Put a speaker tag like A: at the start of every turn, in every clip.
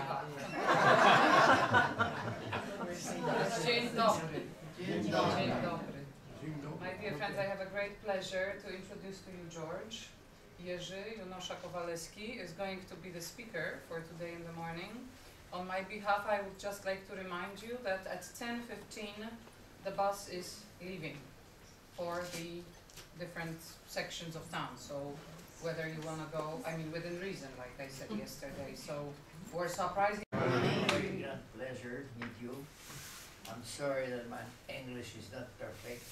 A: Praga. Dzień dobry. Dzień dobry. My dear friends, I have a great pleasure to introduce to you George. Jerzy Junosza-Kowaleski is going to be the speaker for today in the morning. On my behalf, I would just like to remind you that at 10:15 the bus is leaving for the different sections of town. So whether you want to go, I mean within reason, like I said yesterday. So Warsaw Prize.
B: Very great pleasure to meet you. I'm sorry that my English is not perfect.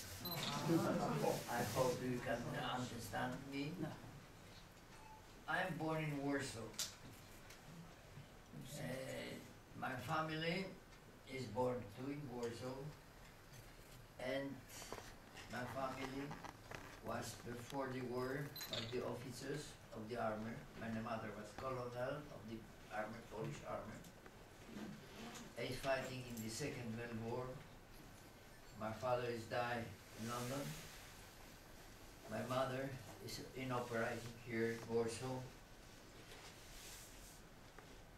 B: I hope you can understand me. I'm born in Warsaw. My family is born too in Warsaw, and my family was before the war of the officers of the army. My mother was colonel of the army, Polish army. He's fighting in the Second World War. My father is died in London. My mother is in operating here in Warsaw.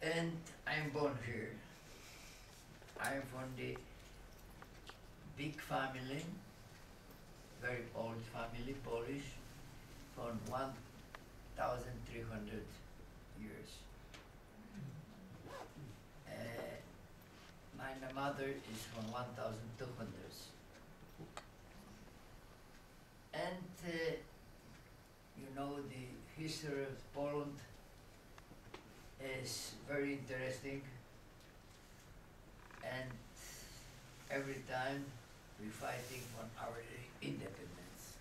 B: And I'm born here. I'm from the big family, very old family, Polish, from 1,300 years. My mother is from 1,200. And you know, the history of Poland is very interesting, and every time we're fighting for our independence.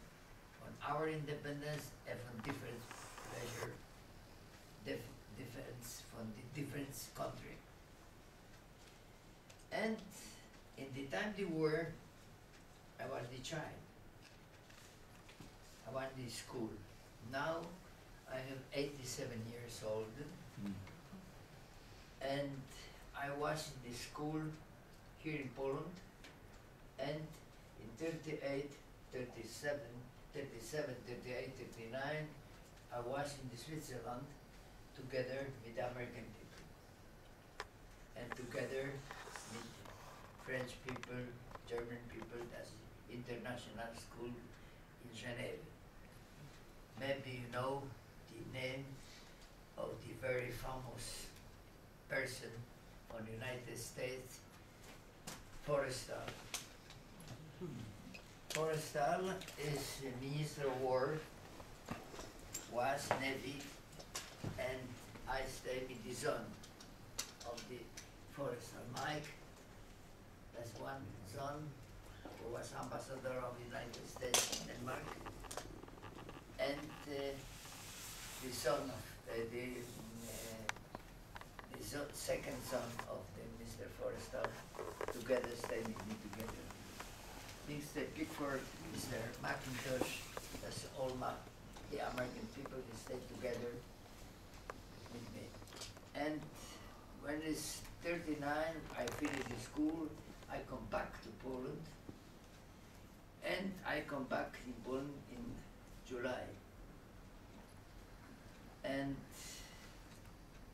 B: On our independence and from different pleasure, defense from the different country. And in the time of the war, I was the child. I went to school. Now I have 87 years old. And I was in the school here in Poland, and in 38, 37, 38, 39, I was in the Switzerland together with American people, and together with French people, German people. That's international school in Geneva. Maybe you know the name of the very famous person from the United States, Forrestal. Forrestal is the Minister of War, was Navy, and I stay with the son of the Forrestal. Mike, that's one son who was ambassador of the United States in Denmark, and the son of second son of the Mr. Forrestal, together stay with me together. Mr. Pickford, Mr. McIntosh, that's all the American people, they stay together with me. And when it's 39, I finish the school, I come back to Poland, and I come back in Poland in July. And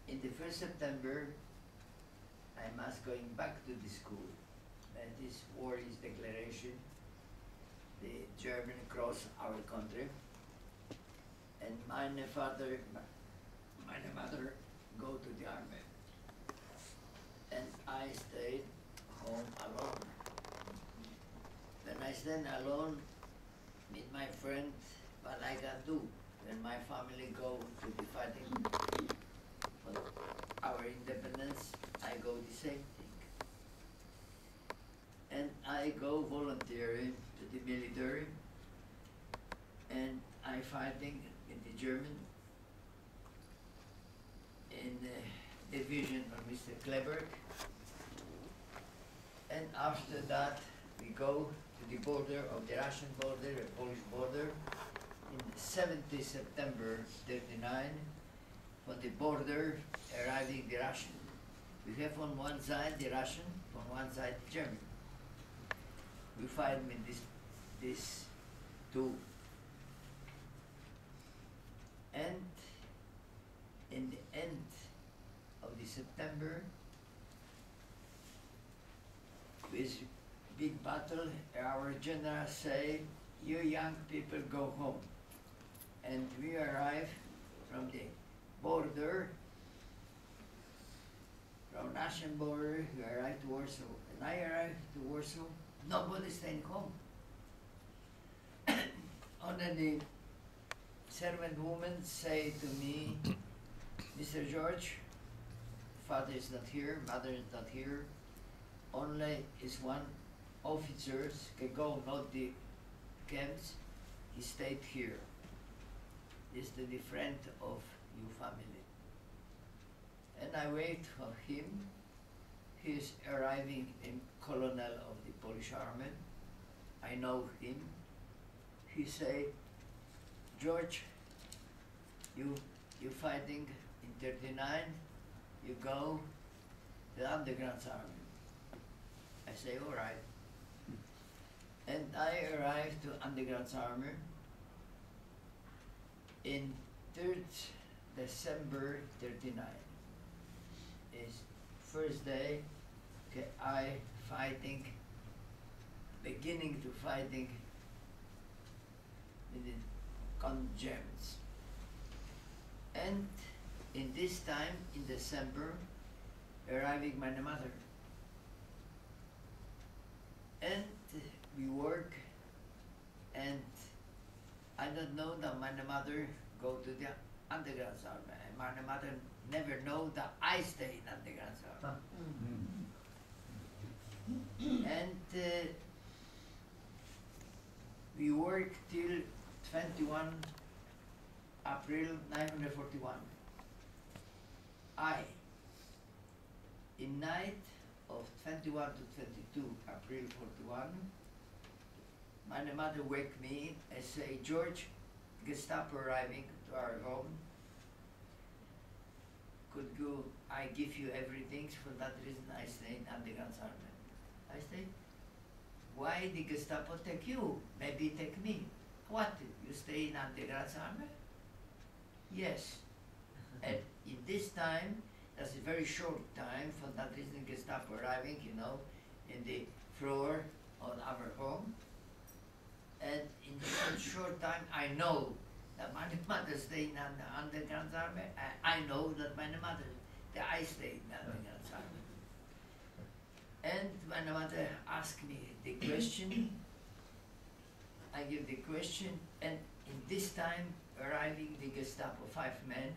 B: in the 1st September, I must going back to the school. And this war is declaration. The German cross our country. And my mother go to the army. And I stayed home alone. When I stand alone with my friend, what I can do? When my family go to the fighting for our independence, I go the same thing. And I go volunteering to the military, and I fighting in the German in the division of Mr. Kleberg. And after that, we go to the border of the Russian border, the Polish border, in 70 September 39, for the border arriving the Russian. We have on one side the Russian, on one side the German. We fight with these two. And in the end, of the September, with big battle, our general say, you young people go home. And we arrive from the border, from Russian border, we arrived to Warsaw. And I arrived to Warsaw, nobody staying home. Only the servant woman say to me, Mr. George, father is not here, mother is not here, only is one officer can go, not the camps, he stayed here. Is the friend of your family. And I wait for him. He is arriving in colonel of the Polish army. I know him. He say, George, you fighting in 39, you go to the underground army. I say, all right. And I arrived to underground army in 3rd December 39. Is first day, okay, I fighting, beginning to fighting with the Germans. And in this time, in December, arriving my mother. And we work, and I don't know that my mother go to the underground army. And my mother never know that I stay in underground army. And we work till 21 April 1941. In night of 21 to 22 April 41, my mother wake me and say, George, Gestapo arriving to our home. Could you, I give you everything, for that reason I stay in underground army. I say, why the Gestapo take you? Maybe take me. What, you stay in underground army? Yes. And in this time, that's a very short time, for that reason Gestapo arriving, you know, in the floor of our home. And in such short time, I know that my mother stayed in the underground army. I know that my mother, that I stayed in the underground army. And my mother asked me the question, I give the question, and in this time, arriving the Gestapo, 5 men,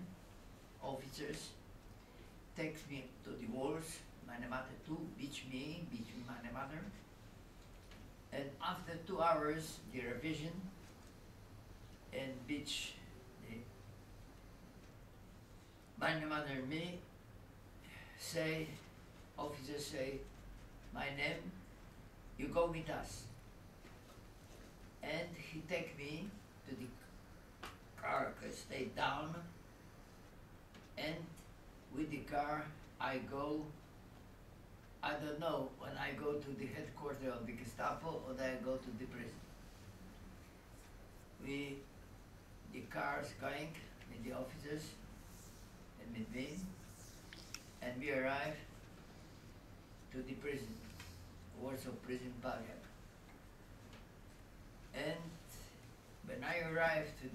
B: officers, takes me to the walls, my mother too, beat me, my mother. And after 2 hours, the revision, and which my mother and me say, officers say, my name, you go with us. And he take me to the car, stay down, and with the car I go, I don't know, when I go to the headquarters of the Gestapo or I go to the prison. The cars going with the officers and with me, and we arrive to the prison, Warsaw prison barrack. And when I arrived to the